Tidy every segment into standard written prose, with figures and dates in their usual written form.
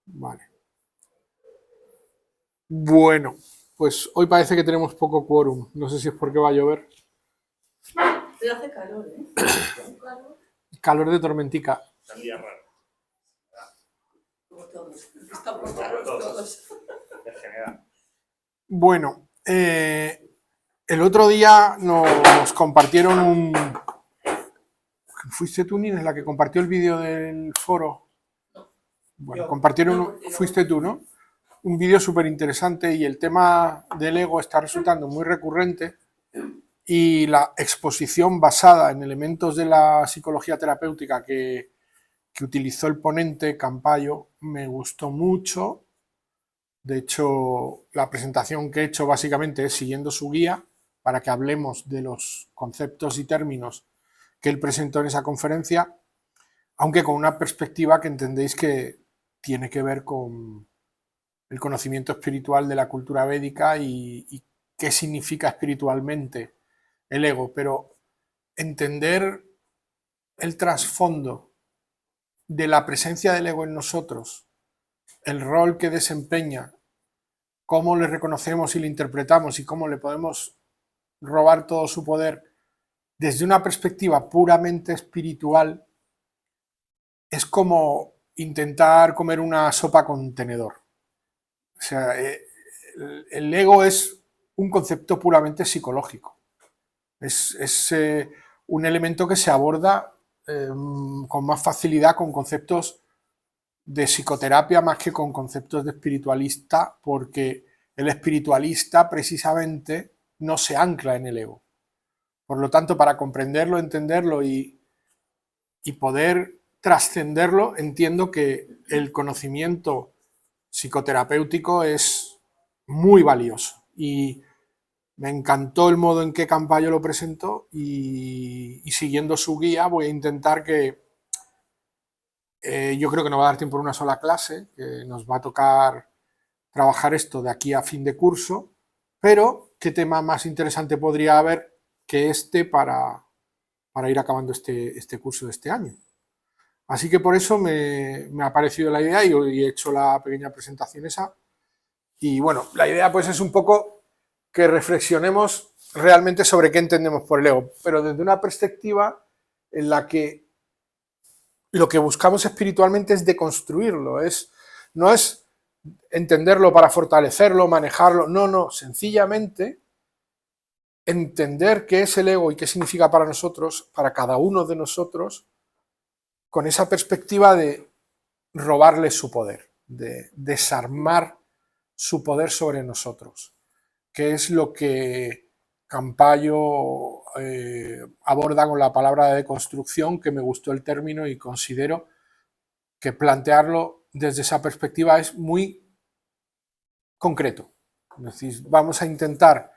Vale. Bueno, pues hoy parece que tenemos poco quórum. No sé si es porque va a llover. Pero hace calor, ¿eh? Calor. Calor de tormentica. Es un día raro. Como todos. Estamos raros todos. En general. Bueno, el otro día nos compartieron un... ¿Fuiste tú, Nines, la que compartió el vídeo del foro? No. Bueno, Yo. compartieron... No, porque no. Fuiste tú, ¿no? Un vídeo súper interesante y el tema del ego está resultando muy recurrente y la exposición basada en elementos de la psicología terapéutica que utilizó el ponente Campayo me gustó mucho. De hecho, la presentación que he hecho básicamente es siguiendo su guía para que hablemos de los conceptos y términos que él presentó en esa conferencia, aunque con una perspectiva que entendéis que tiene que ver con el conocimiento espiritual de la cultura védica y qué significa espiritualmente el ego, pero entender el trasfondo de la presencia del ego en nosotros, el rol que desempeña, cómo le reconocemos y le interpretamos y cómo le podemos robar todo su poder desde una perspectiva puramente espiritual, es como intentar comer una sopa con tenedor. O sea, el ego es un concepto puramente psicológico. Es un elemento que se aborda con más facilidad con conceptos de psicoterapia más que con conceptos de espiritualista, porque el espiritualista precisamente no se ancla en el ego. Por lo tanto, para comprenderlo, entenderlo y poder trascenderlo, entiendo que el conocimiento psicoterapéutico es muy valioso. Y me encantó el modo en que Campayo lo presentó y siguiendo su guía voy a intentar que yo creo que no va a dar tiempo en una sola clase, que nos va a tocar trabajar esto de aquí a fin de curso, pero qué tema más interesante podría haber que este para ir acabando este curso de este año. Así que por eso me ha parecido la idea y he hecho la pequeña presentación esa. Y bueno, la idea pues es un poco que reflexionemos realmente sobre qué entendemos por el ego, pero desde una perspectiva en la que lo que buscamos espiritualmente es deconstruirlo, no es entenderlo para fortalecerlo, manejarlo, no, sencillamente entender qué es el ego y qué significa para nosotros, para cada uno de nosotros, con esa perspectiva de robarle su poder, de desarmar su poder sobre nosotros, que es lo que Campayo aborda con la palabra de deconstrucción, que me gustó el término y considero que plantearlo desde esa perspectiva es muy concreto. Es decir, vamos a intentar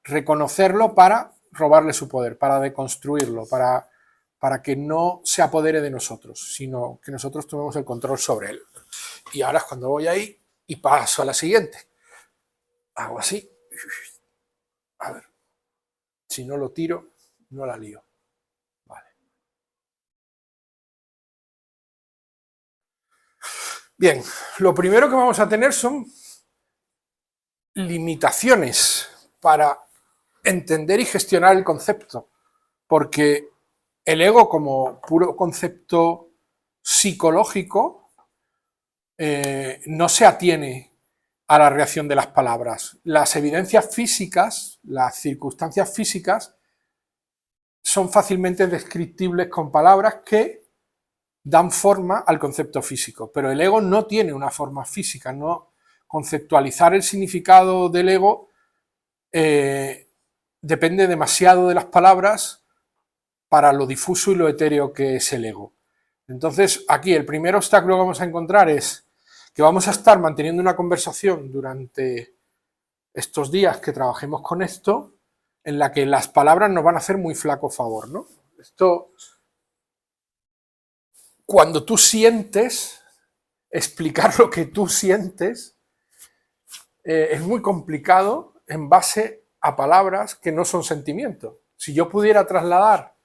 reconocerlo para robarle su poder, para deconstruirlo, para que no se apodere de nosotros, sino que nosotros tomemos el control sobre él. Y ahora es cuando voy ahí y paso a la siguiente. Hago así. A ver, si no lo tiro, no la lío. Vale. Bien, lo primero que vamos a tener son limitaciones para entender y gestionar el concepto, porque el ego como puro concepto psicológico no se atiene a la reacción de las palabras. Las evidencias físicas, las circunstancias físicas, son fácilmente descriptibles con palabras que dan forma al concepto físico, pero el ego no tiene una forma física, no conceptualizar el significado del ego depende demasiado de las palabras para lo difuso y lo etéreo que es el ego. Entonces, aquí el primer obstáculo que vamos a encontrar es que vamos a estar manteniendo una conversación durante estos días que trabajemos con esto, en la que las palabras nos van a hacer muy flaco favor, ¿no? Esto, cuando tú sientes, explicar lo que tú sientes es muy complicado en base a palabras que no son sentimientos. Si yo pudiera trasladar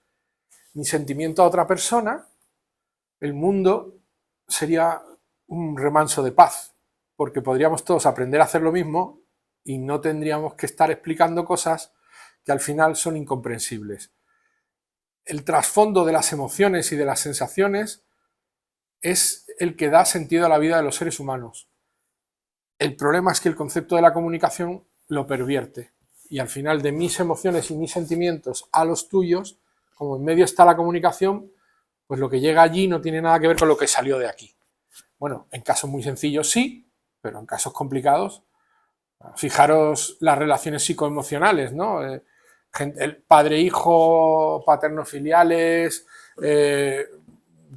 mi sentimiento a otra persona, el mundo sería un remanso de paz, porque podríamos todos aprender a hacer lo mismo y no tendríamos que estar explicando cosas que al final son incomprensibles. El trasfondo de las emociones y de las sensaciones es el que da sentido a la vida de los seres humanos. El problema es que el concepto de la comunicación lo pervierte y al final de mis emociones y mis sentimientos a los tuyos, como en medio está la comunicación, pues lo que llega allí no tiene nada que ver con lo que salió de aquí. Bueno, en casos muy sencillos sí, pero en casos complicados, fijaros las relaciones psicoemocionales, ¿no? El padre-hijo, paterno-filiales,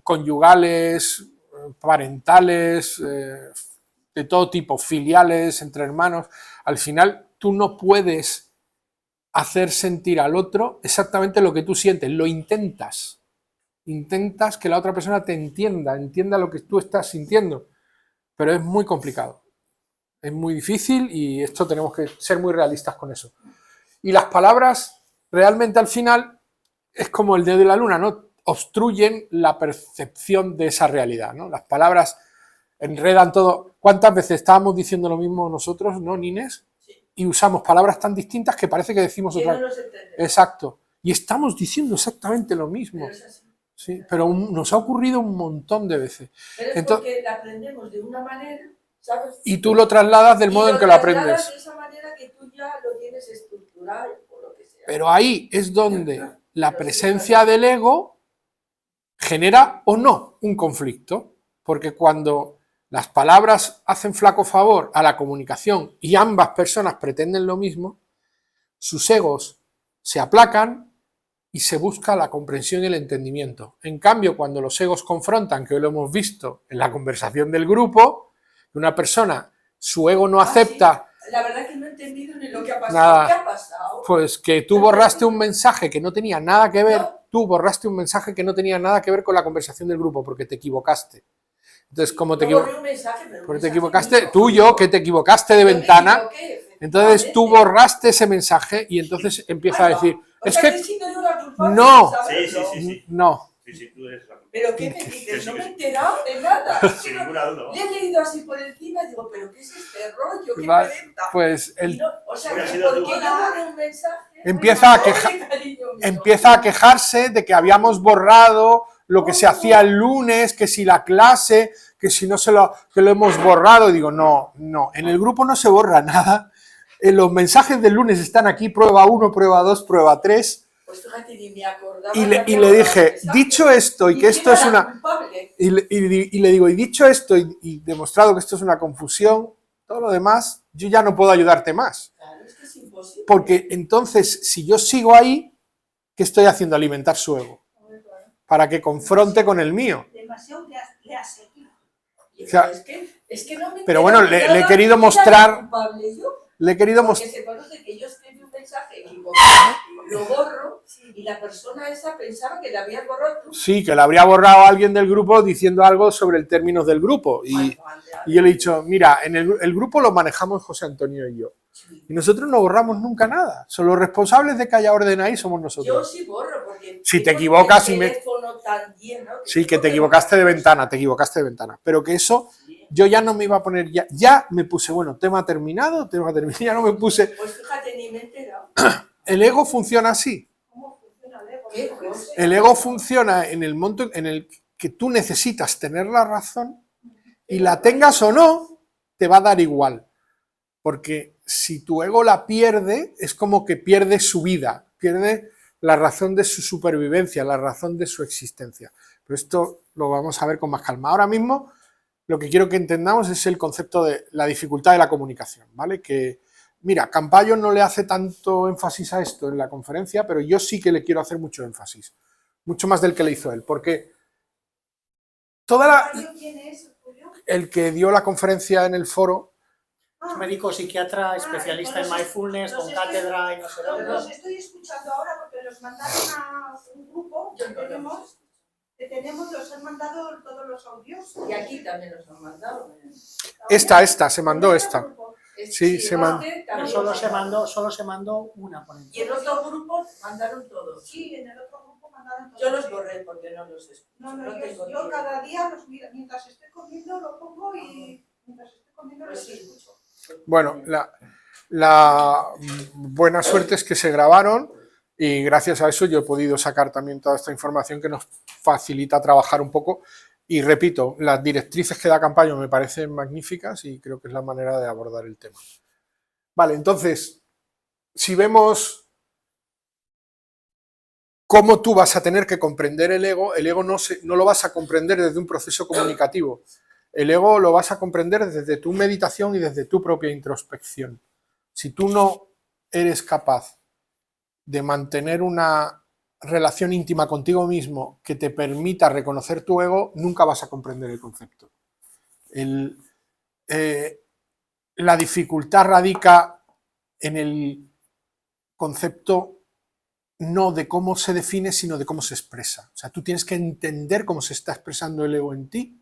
conyugales, parentales, de todo tipo, filiales, entre hermanos. Al final tú no puedes hacer sentir al otro exactamente lo que tú sientes, lo intentas que la otra persona te entienda lo que tú estás sintiendo, pero es muy complicado, es muy difícil y esto tenemos que ser muy realistas con eso. Y las palabras realmente al final es como el dedo de la luna, ¿no? Obstruyen la percepción de esa realidad, ¿no? Las palabras enredan todo. ¿Cuántas veces estábamos diciendo lo mismo nosotros, no, Nines? Sí. Y usamos palabras tan distintas que parece que decimos Que otra no cosa. nos entendemos. Exacto. Y estamos diciendo exactamente lo mismo. Pero es así. Sí, pero nos ha ocurrido un montón de veces. Pero es Entonces, porque la aprendemos de una manera, ¿sabes? y tú lo trasladas del modo en que lo trasladas aprendes. de esa manera que tú ya lo tienes estructurado o lo que sea. Pero ahí es donde la presencia del ego genera o no un conflicto. Porque cuando las palabras hacen flaco favor a la comunicación y ambas personas pretenden lo mismo, sus egos se aplacan y se busca la comprensión y el entendimiento. En cambio, cuando los egos confrontan, que hoy lo hemos visto en la conversación del grupo, que una persona, su ego no acepta... Sí. La verdad que no he entendido ni lo que ha pasado. Nada. ¿Qué ha pasado? Pues que tú borraste un mensaje que no tenía nada que ver, No. tú borraste un mensaje que no tenía nada que ver con la conversación del grupo, porque te equivocaste. Entonces, como te, No borré un mensaje, pero un porque te mensaje equivocaste, mío. tuyo, que te equivocaste de Yo me ventana, equivoqué, entonces tú efectivamente. borraste ese mensaje y entonces empieza a decir, O es sea, que he sido yo la culpable no. de saberlo. Sí. no, Sí, sí, tú eres la culpable. ¿Pero qué me dices? Sí, No sí, me he sí. enterado de nada. Sin ninguna duda. Le he leído así por encima y digo, ¿pero qué es este rollo? ¿Qué Vale, pereza? pues Y no, o sea, Hubiera que sido porque tú. yo borré un mensaje. Empieza a Oye, cariño mío. empieza a quejarse de que habíamos borrado lo que se hacía el lunes, que si la clase, que si no que lo hemos borrado. Y digo, no, en el grupo no se borra nada. Los mensajes del lunes están aquí, prueba 1, prueba 2, prueba 3. Pues fíjate, ni me acordaba. Y que le había borrado dije, el mensaje. dicho esto y que quién esto es era una... culpable? Y le digo, y dicho esto y demostrado que esto es una confusión, todo lo demás, yo ya no puedo ayudarte más. Claro, es que es imposible. Porque entonces, si yo sigo ahí, ¿qué estoy haciendo? Alimentar su ego. Para que confronte con el mío. Demasiado le has seguido. O sea, es que no me pero bueno, entero, le he ya querido era mostrar... culpable yo. Le he querido Porque mostrar... se conoce que yo escribí un mensaje equivocado, lo borro y la persona esa pensaba que le habías borrado tú. Sí, que le habría borrado a alguien del grupo diciendo algo sobre el término del grupo. Y yo le he dicho, mira, en el grupo lo manejamos José Antonio y yo. Y nosotros no borramos nunca nada. Son los responsables de que haya orden ahí, somos Yo nosotros. sí borro porque Si te tengo equivocas el y me... teléfono tan lleno Sí, que tengo te equivocaste de borrar ventana, te equivocaste de ventana. Pero que eso, Sí. yo ya no me iba a poner, ya me puse, bueno, tema terminado, ya no me puse... Pues fíjate, ni me he enterado. El ego funciona así. ¿Cómo funciona el ego? ¿Qué cosa? El ego funciona en el momento en el que tú necesitas tener la razón y la tengas o no, te va a dar igual. Porque si tu ego la pierde, es como que pierde su vida, pierde la razón de su supervivencia, la razón de su existencia. Pero esto lo vamos a ver con más calma. Ahora mismo lo que quiero que entendamos es el concepto de la dificultad de la comunicación, ¿vale? Que, mira, Campayo no le hace tanto énfasis a esto en la conferencia, pero yo sí que le quiero hacer mucho énfasis, mucho más del que le hizo él, porque ¿Quién es, Julio? el que dio la conferencia en el foro, Es médico psiquiatra, especialista en mindfulness, con cátedra y no sé dónde. Los estoy escuchando ahora porque los mandaron a un grupo que tenemos, los han mandado todos los audios. Y aquí también los han mandado. esta, se mandó esta. Es- Sí, se mandó. también Pero los solo se mandó una Y ponencia. en otro grupo mandaron todos. Sí, en el otro grupo mandaron todos. Yo los borré porque no los escucho. No, No tengo yo tiempo. cada día los miro, mientras estoy comiendo lo pongo y mientras estoy comiendo Pues los sí. escucho. Bueno, la buena suerte es que se grabaron y gracias a eso yo he podido sacar también toda esta información que nos facilita trabajar un poco. Y repito, las directrices que da Campayo me parecen magníficas y creo que es la manera de abordar el tema. Vale, entonces, si vemos cómo tú vas a tener que comprender el ego no lo vas a comprender desde un proceso comunicativo. El ego lo vas a comprender desde tu meditación y desde tu propia introspección. Si tú no eres capaz de mantener una relación íntima contigo mismo que te permita reconocer tu ego, nunca vas a comprender el concepto. La dificultad radica en el concepto no de cómo se define, sino de cómo se expresa. O sea, tú tienes que entender cómo se está expresando el ego en ti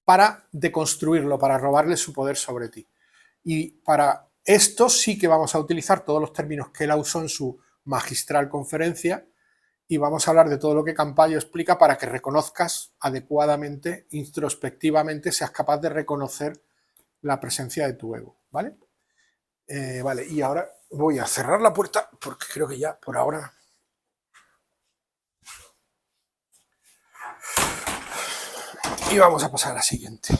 para deconstruirlo, para robarle su poder sobre ti. Y para esto sí que vamos a utilizar todos los términos que él usó en su magistral conferencia y vamos a hablar de todo lo que Campayo explica para que reconozcas adecuadamente, introspectivamente, seas capaz de reconocer la presencia de tu ego, ¿vale? Vale, y ahora voy a cerrar la puerta porque creo que ya por ahora... Y vamos a pasar a la siguiente.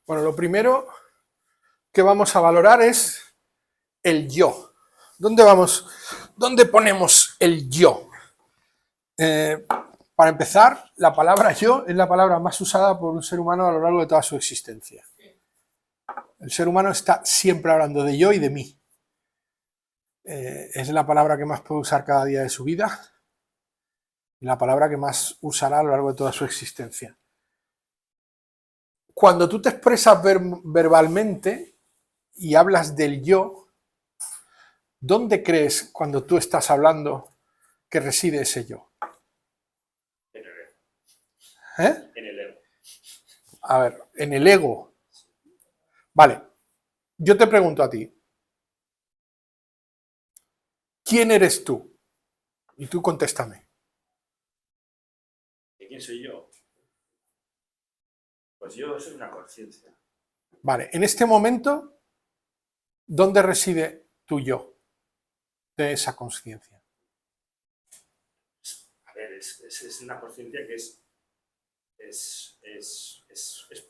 Bueno, lo primero que vamos a valorar es el yo. ¿Dónde ponemos el yo? Para empezar, la palabra yo es la palabra más usada por un ser humano a lo largo de toda su existencia. El ser humano está siempre hablando de yo y de mí. Es la palabra que más puede usar cada día de su vida y la palabra que más usará a lo largo de toda su existencia. Cuando tú te expresas verbalmente y hablas del yo, ¿dónde crees cuando tú estás hablando que reside ese yo? En el ego. ¿Eh? En el ego. A ver, en el ego. Vale, yo te pregunto a ti, ¿quién eres tú? Y tú contéstame. ¿Y quién soy yo? Pues yo soy una conciencia. Vale, en este momento, ¿dónde reside tu yo de esa conciencia? A ver, es una conciencia que es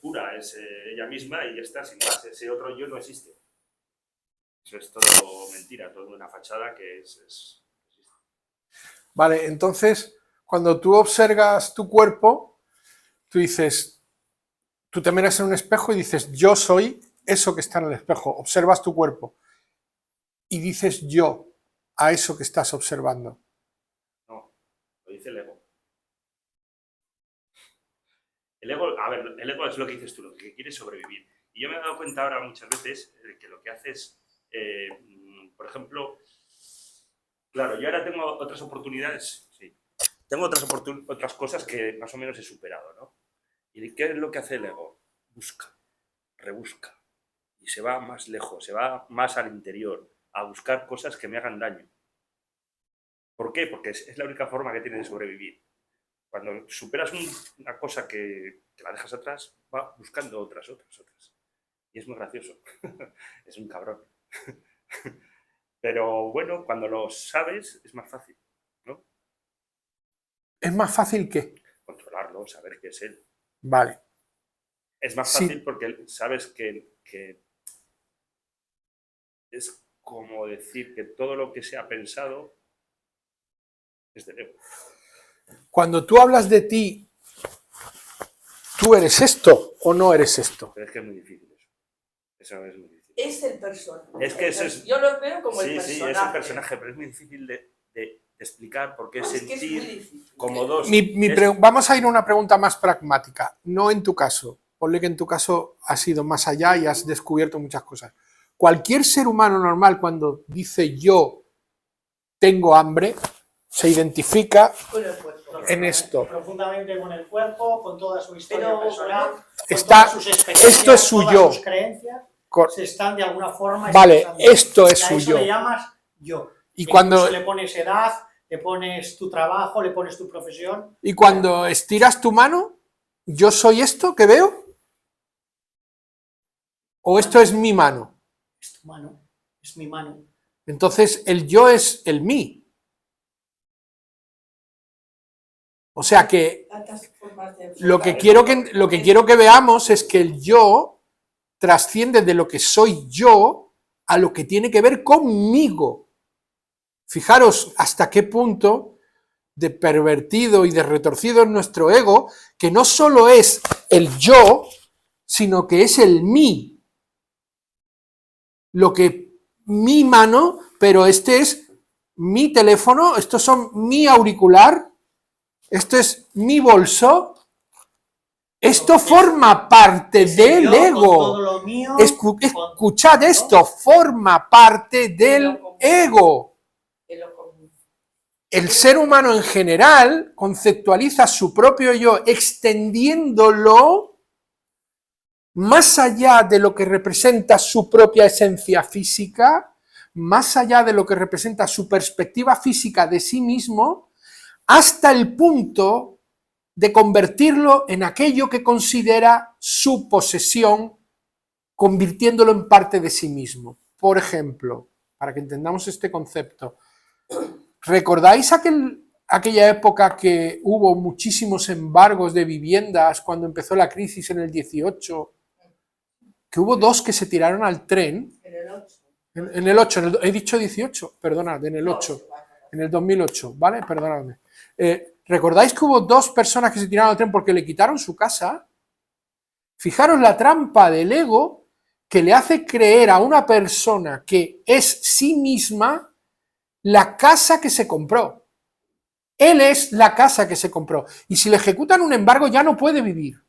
pura, es ella misma y ya está, sin más. Ese otro yo no existe. Eso es todo mentira, todo una fachada que existe. Vale, entonces, cuando tú observas tu cuerpo, tú dices, tú te miras en un espejo y dices, yo soy eso que está en el espejo. Observas tu cuerpo y dices yo a eso que estás observando. No, lo dice el ego. El ego, a ver, el ego es lo que dices tú, lo que quiere sobrevivir. Y yo me he dado cuenta ahora muchas veces que lo que hace es, por ejemplo, claro, yo ahora tengo otras oportunidades, sí. Tengo otras cosas que más o menos he superado, ¿no? ¿Y qué es lo que hace el ego? Busca, rebusca. Y se va más lejos, se va más al interior, a buscar cosas que me hagan daño. ¿Por qué? Porque es la única forma que tiene de sobrevivir. Cuando superas una cosa que la dejas atrás, va buscando otras. Y es muy gracioso. Es un cabrón. Pero bueno, cuando lo sabes, es más fácil, ¿no? ¿Es más fácil que? Controlarlo, saber qué es él. Vale. Es más Sí. fácil porque sabes que es como decir que todo lo que se ha pensado es del ego. Cuando tú hablas de ti, ¿tú eres esto o no eres esto? Pero es que es muy difícil eso. Eso es muy difícil. Es el personaje. Es que eso es... Yo lo veo como el Sí, personaje. sí, es el personaje, pero es muy difícil de explicar porque Es que es muy sentir difícil. como dos... Vamos a ir a una pregunta más pragmática, no en tu caso. Ponle que en tu caso has ido más allá y has descubierto muchas cosas. Cualquier ser humano normal cuando dice yo tengo hambre, se identifica Con el cuerpo. en esto. Profundamente con el cuerpo, con toda su historia Pero, personal, con Está- todas sus experiencias, esto es su todas yo. sus creencias. se están de alguna forma Vale, expresando. esto es Y a su eso yo. le llamas yo. Y E cuando, incluso le pones edad, le pones tu trabajo, le pones tu profesión. y cuando estiras tu mano, ¿yo soy esto que veo? ¿O esto es mi mano? Es tu mano, es mi mano. Entonces el yo es el mí. O sea que Tantas formas de lo que enfocar quiero que veamos es que el yo trasciende de lo que soy yo a lo que tiene que ver conmigo. Fijaros hasta qué punto de pervertido y de retorcido es nuestro ego, que no solo es el yo, sino que es el mí. Lo que mi mano, pero este es mi teléfono, estos son mi auricular, esto es mi bolso, esto forma parte del Yo, con ego. todo lo mío, Escuchad esto, forma parte del ego. de lo común. El ser humano en general conceptualiza su propio yo extendiéndolo más allá de lo que representa su propia esencia física, más allá de lo que representa su perspectiva física de sí mismo, hasta el punto de convertirlo en aquello que considera su posesión, convirtiéndolo en parte de sí mismo. Por ejemplo, para que entendamos este concepto, ¿recordáis aquella época que hubo muchísimos embargos de viviendas cuando empezó la crisis en el 18? Que hubo 2 que se tiraron al tren. En el 8. En el 8, he dicho 18, perdonad, en el 8, en el 2008, ¿vale? Perdonadme. ¿Recordáis que hubo 2 personas que se tiraron al tren porque le quitaron su casa? Fijaros la trampa del ego que le hace creer a una persona que es sí misma la casa que se compró. Él es la casa que se compró. Y si le ejecutan un embargo ya no puede vivir.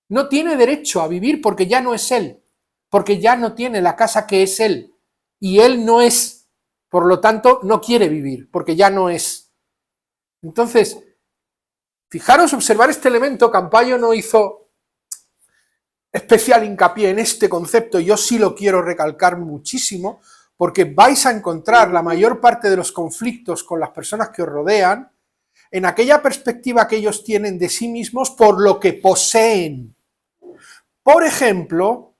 No tiene derecho a vivir porque ya no es él. Porque ya no tiene la casa que es él. Y él no es. Por lo tanto, no quiere vivir porque ya no es. Entonces, fijaros, observar este elemento, Campayo no hizo especial hincapié en este concepto, yo sí lo quiero recalcar muchísimo, porque vais a encontrar la mayor parte de los conflictos con las personas que os rodean en aquella perspectiva que ellos tienen de sí mismos por lo que poseen. Por ejemplo,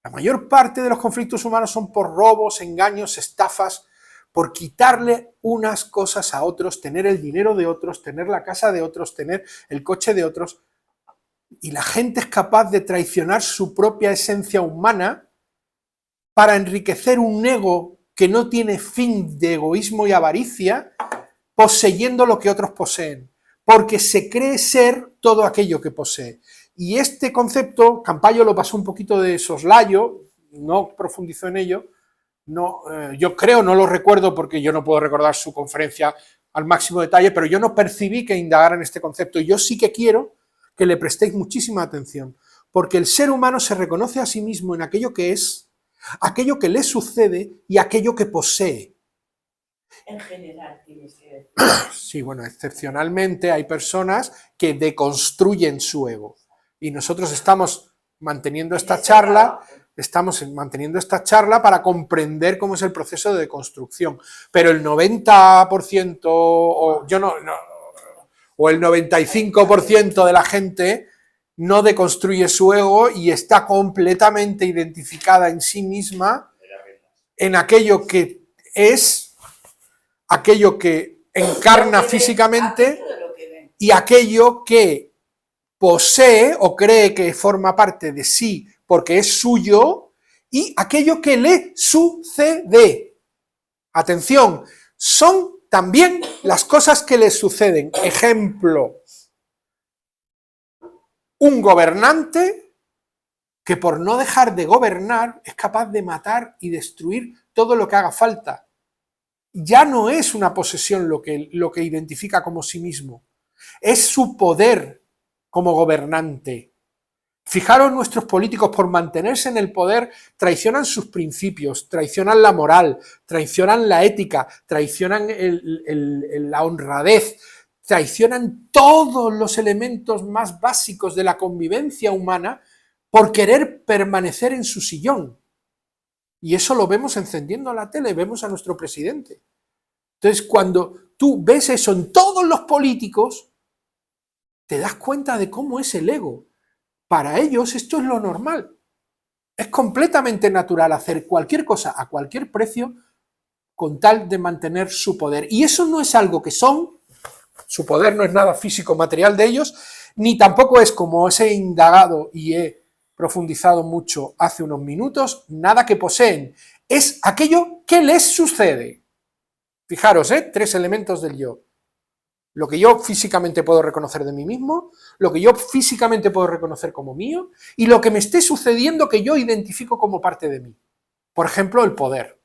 la mayor parte de los conflictos humanos son por robos, engaños, estafas, por quitarle unas cosas a otros, tener el dinero de otros, tener la casa de otros, tener el coche de otros. Y la gente es capaz de traicionar su propia esencia humana para enriquecer un ego que no tiene fin de egoísmo y avaricia, poseyendo lo que otros poseen, porque se cree ser todo aquello que posee. Y este concepto, Campayo lo pasó un poquito de soslayo, no profundizó en ello, yo creo, no lo recuerdo porque yo no puedo recordar su conferencia al máximo detalle, pero yo no percibí que indagara en este concepto. Y yo sí que quiero que le prestéis muchísima atención, porque el ser humano se reconoce a sí mismo en aquello que es, aquello que le sucede y aquello que posee. En general, tienes que decir. Sí, bueno, excepcionalmente hay personas que deconstruyen su ego. Y nosotros estamos manteniendo esta charla para comprender cómo es el proceso de deconstrucción. Pero el 90% o el 95% de la gente no deconstruye su ego y está completamente identificada en sí misma en aquello que es, aquello que encarna físicamente y aquello que posee o cree que forma parte de sí porque es suyo y aquello que le sucede. Atención, son también las cosas que le suceden. Ejemplo, un gobernante que por no dejar de gobernar es capaz de matar y destruir todo lo que haga falta. Ya no es una posesión lo que identifica como sí mismo, es su poder como gobernante. Fijaros, nuestros políticos por mantenerse en el poder traicionan sus principios, traicionan la moral, traicionan la ética, traicionan la honradez, traicionan todos los elementos más básicos de la convivencia humana por querer permanecer en su sillón. Y eso lo vemos encendiendo la tele, vemos a nuestro presidente. Entonces, cuando tú ves eso en todos los políticos, te das cuenta de cómo es el ego. Para ellos esto es lo normal. Es completamente natural hacer cualquier cosa a cualquier precio con tal de mantener su poder. Y eso no es algo que son, su poder no es nada físico, material de ellos, ni tampoco es, como os he indagado y he profundizado mucho hace unos minutos, nada que poseen. Es aquello que les sucede. Fijaros, 3 elementos del yo. Lo que yo físicamente puedo reconocer de mí mismo, lo que yo físicamente puedo reconocer como mío, y lo que me esté sucediendo que yo identifico como parte de mí. Por ejemplo, el poder,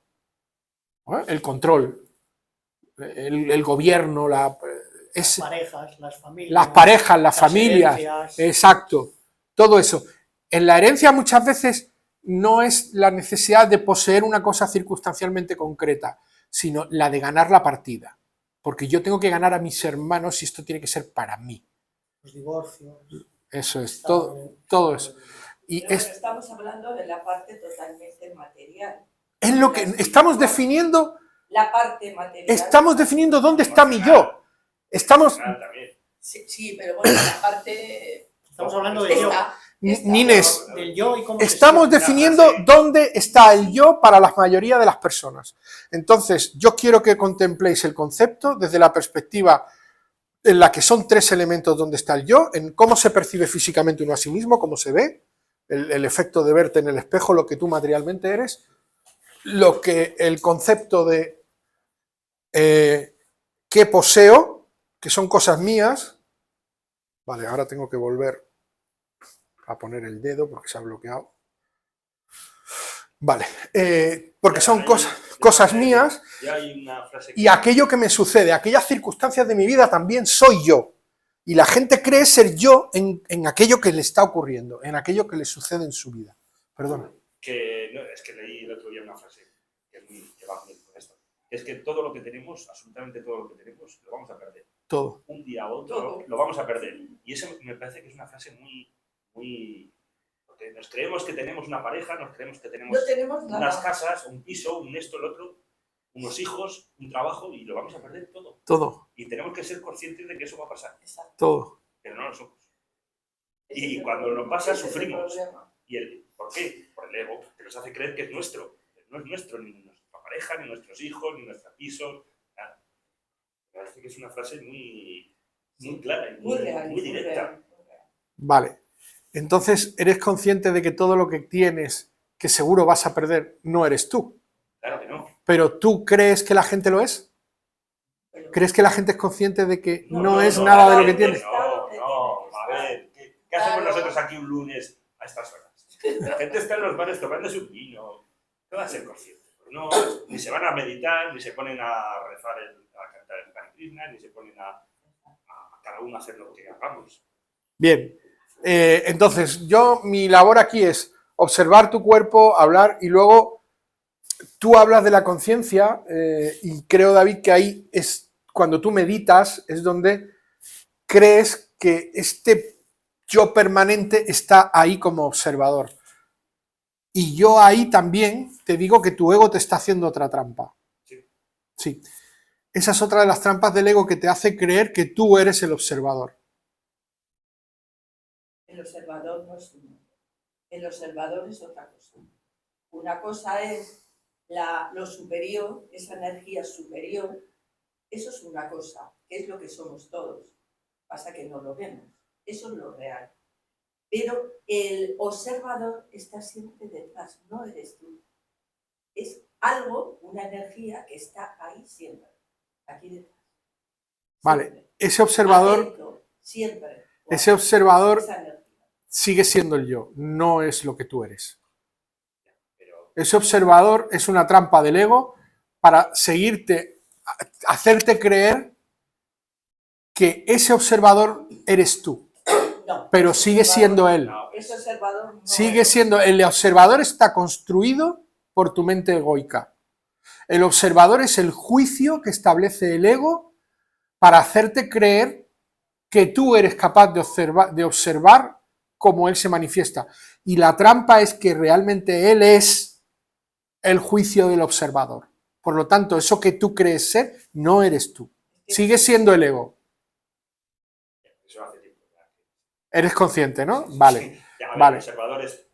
el control, el gobierno, las parejas, las familias, herencias. exacto, todo eso. En la herencia muchas veces no es la necesidad de poseer una cosa circunstancialmente concreta, sino la de ganar la partida. Porque yo tengo que ganar a mis hermanos y esto tiene que ser para mí. Los divorcios. Eso es, todo eso. Y Pero es, estamos hablando de la parte totalmente material. es lo que estamos definiendo, La parte material. dónde está mi yo. Estamos, También. Sí, pero bueno, la parte... Estamos hablando del yo. Nines, Del yo y cómo se estamos siente. definiendo dónde está el yo para la mayoría de las personas. Entonces, yo quiero que contempléis el concepto desde la perspectiva en la que son 3 elementos donde está el yo, en cómo se percibe físicamente uno a sí mismo, cómo se ve, el efecto de verte en el espejo, lo que tú materialmente eres, lo que el concepto de qué poseo, que son cosas mías. Vale, ahora tengo que volver a poner el dedo porque se ha bloqueado. Vale, porque son cosas mías, Ya hay una frase y aquello que me sucede, aquellas circunstancias de mi vida también soy yo. Y la gente cree ser yo en aquello que le está ocurriendo, en aquello que le sucede en su vida. Perdona. es que leí el otro día una frase que va bien con esto. Es que todo lo que tenemos, absolutamente todo lo que tenemos, lo vamos a perder. Todo. Un día u otro Todo. lo vamos a perder. Y eso me parece que es una frase muy... Porque nos creemos que tenemos una pareja, nos creemos que tenemos No tenemos unas nada. casas, un piso, un esto, el otro, unos hijos, un trabajo, y lo vamos a perder todo. Todo, Y tenemos que ser conscientes de que eso va a pasar, Exacto. todo. pero no lo somos. Ese Y es el cuando problema. nos pasa, Ese es el sufrimos. problema. ¿Por qué? Por el ego, que nos hace creer que es nuestro. No es nuestro, ni nuestra pareja, ni nuestros hijos, ni nuestro piso, nada. Me parece que es una frase muy clara y Muy real. muy directa. real. Vale. Entonces, ¿eres consciente de que todo lo que tienes, que seguro vas a perder, no eres tú? Claro que no. ¿Pero tú crees que la gente lo es? Pero- ¿Crees que la gente es consciente de que No, no no, es no, nada de lo no, que no, tiene? A ver, ¿qué hacemos Claro. nosotros aquí un lunes a estas horas? La gente está en los bares tomándose un vino. ¿Qué va a ser consciente? Pues no, ni se van a meditar, ni se ponen a rezar, a cantar el Hare Krishna, ni se ponen a cada uno a hacer lo que hagamos. Bien. Entonces, mi labor aquí es observar tu cuerpo, hablar, y luego tú hablas de la conciencia, y creo, David, que ahí es cuando tú meditas, es donde crees que este yo permanente está ahí como observador. Y yo ahí también te digo que tu ego te está haciendo otra trampa. Sí. Esa es otra de las trampas del ego que te hace creer que tú eres el observador. El observador no es uno. El observador es otra cosa. Una cosa es lo superior, esa energía superior. Eso es una cosa, que es lo que somos todos. Pasa que no lo vemos. Eso es lo real. Pero el observador está siempre detrás, no eres tú. Es algo, una energía que está ahí siempre, aquí detrás. Vale, Siempre. ese observador, Atento, siempre. ese observador Esa energía. sigue siendo el yo, no es lo que tú eres. Pero Ese observador es una trampa del ego para seguirte, hacerte creer que ese observador eres tú, No, pero ese sigue siendo él. no, Ese observador no Sigue es. siendo, el observador está construido por tu mente egoica. El observador es el juicio que establece el ego para hacerte creer que tú eres capaz de observar cómo él se manifiesta. Y la trampa es que realmente él es el juicio del observador. Por lo tanto, eso que tú crees ser, no eres tú. Sigue siendo el ego. Eso hace tiempo ya. Eres consciente, ¿no? Vale. Ya, a ver, Vale. el observador es,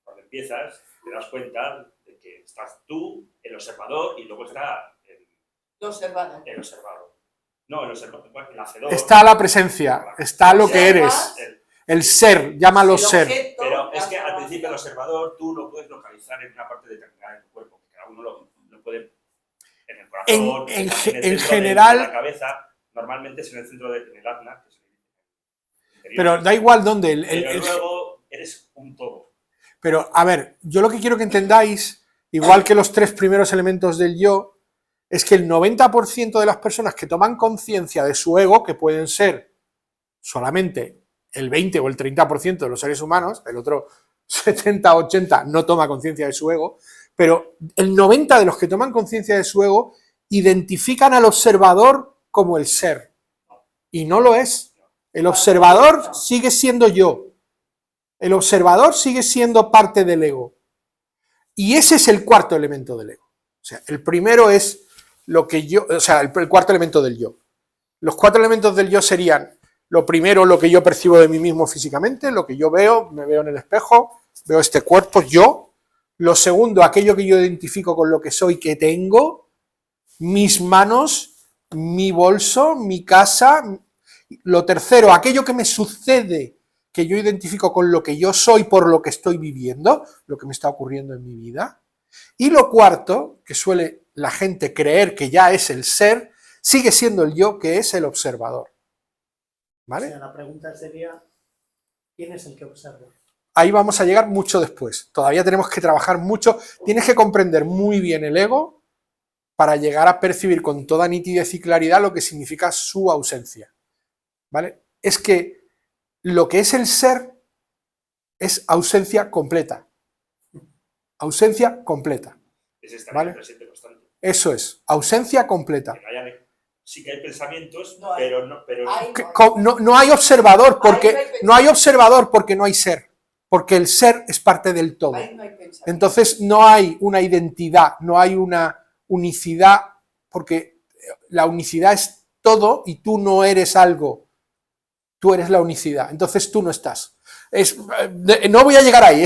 cuando empiezas, te das cuenta de que estás tú, el observador, y luego está Lo observado. el observado. No, el observador, bueno, el hacedor. Está la presencia, está lo que eres. El ser, llámalo El ser. objeto, Pero es la que al principio el observación. observador tú lo puedes localizar en una parte determinada de tu cuerpo, que cada uno lo puede en el En- corazón, en el ge- centro en general- de la cabeza, normalmente es en el centro en el asna, que es el interior. Pero da igual dónde. Pero luego eres un todo. Pero, a ver, yo lo que quiero que entendáis, igual que los 3 primeros elementos del yo, es que el 90% de las personas que toman conciencia de su ego, que pueden ser solamente el 20 o el 30% de los seres humanos, el otro 70-80 no toma conciencia de su ego, pero el 90% de los que toman conciencia de su ego identifican al observador como el ser, y no lo es. El observador sigue siendo yo. El observador sigue siendo parte del ego. Y ese es el cuarto elemento del ego. O sea, el primero es lo que yo, o sea, el cuarto elemento del yo. Los 4 elementos del yo serían, lo primero, lo que yo percibo de mí mismo físicamente, lo que yo veo, me veo en el espejo, veo este cuerpo, yo. Lo segundo, aquello que yo identifico con lo que soy, que tengo, mis manos, mi bolso, mi casa. Lo tercero, aquello que me sucede, que yo identifico con lo que yo soy por lo que estoy viviendo, lo que me está ocurriendo en mi vida. Y lo cuarto, que suele la gente creer que ya es el ser, sigue siendo el yo, que es el observador. O ¿Vale? sea, la pregunta sería, ¿quién es el que observa? Ahí vamos a llegar mucho después. Todavía tenemos que trabajar mucho. Tienes que comprender muy bien el ego para llegar a percibir con toda nitidez y claridad lo que significa su ausencia. ¿Vale? Es que lo que es el ser es ausencia completa. Ausencia completa. Es estar Vale. presente constante. Eso es, ausencia completa. Que no haya, sí que hay pensamientos, No hay. pero Hay, Que no hay observador porque no hay observador porque no hay ser, porque el ser es parte del todo. ahí no hay pensamiento. Entonces no hay una identidad, no hay una unicidad, porque la unicidad es todo y tú no eres algo, tú eres la unicidad, entonces tú no estás. No voy a llegar ahí,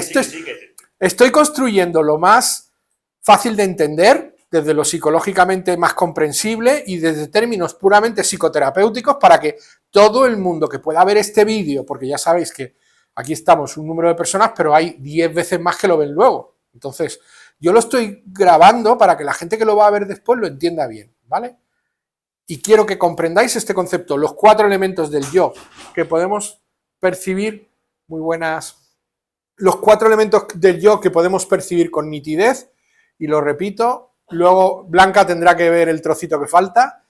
estoy construyendo lo más fácil de entender, desde lo psicológicamente más comprensible y desde términos puramente psicoterapéuticos para que todo el mundo que pueda ver este vídeo, porque ya sabéis que aquí estamos un número de personas, pero hay 10 veces más que lo ven luego. Entonces, yo lo estoy grabando para que la gente que lo va a ver después lo entienda bien, ¿vale? Y quiero que comprendáis este concepto, los 4 elementos del yo que podemos percibir, muy buenas, los 4 elementos del yo que podemos percibir con nitidez, y lo repito, luego Blanca tendrá que ver el trocito que falta.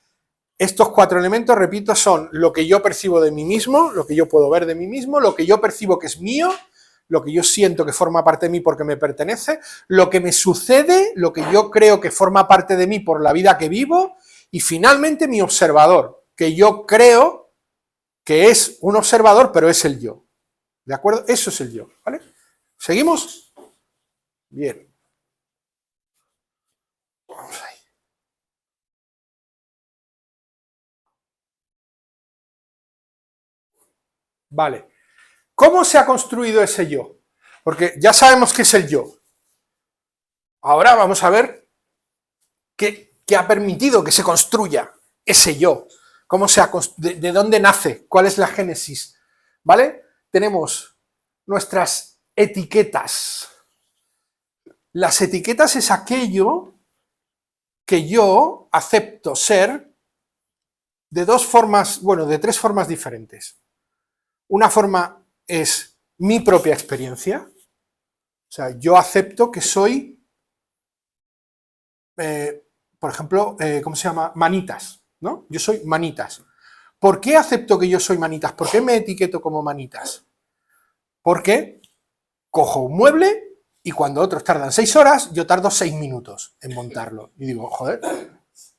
Estos 4 elementos, repito, son lo que yo percibo de mí mismo, lo que yo puedo ver de mí mismo, lo que yo percibo que es mío, lo que yo siento que forma parte de mí porque me pertenece, lo que me sucede, lo que yo creo que forma parte de mí por la vida que vivo, y finalmente mi observador, que yo creo que es un observador, pero es el yo. ¿De acuerdo? Eso es el yo, ¿vale? ¿Seguimos? Bien. Vamos ahí. Vale. ¿Cómo se ha construido ese yo? Porque ya sabemos qué es el yo. Ahora vamos a ver qué ha permitido que se construya ese yo. ¿Cómo de dónde nace? ¿Cuál es la génesis? ¿Vale? Tenemos nuestras etiquetas. Las etiquetas es aquello que yo acepto ser de 2 formas, bueno, de 3 formas diferentes. Una forma es mi propia experiencia, o sea, yo acepto que soy, por ejemplo, ¿cómo se llama? Manitas, ¿no? Yo soy Manitas. ¿Por qué acepto que yo soy Manitas? ¿Por qué me etiqueto como Manitas? Porque cojo un mueble y cuando otros tardan 6 horas, yo tardo 6 minutos en montarlo. Y digo, joder,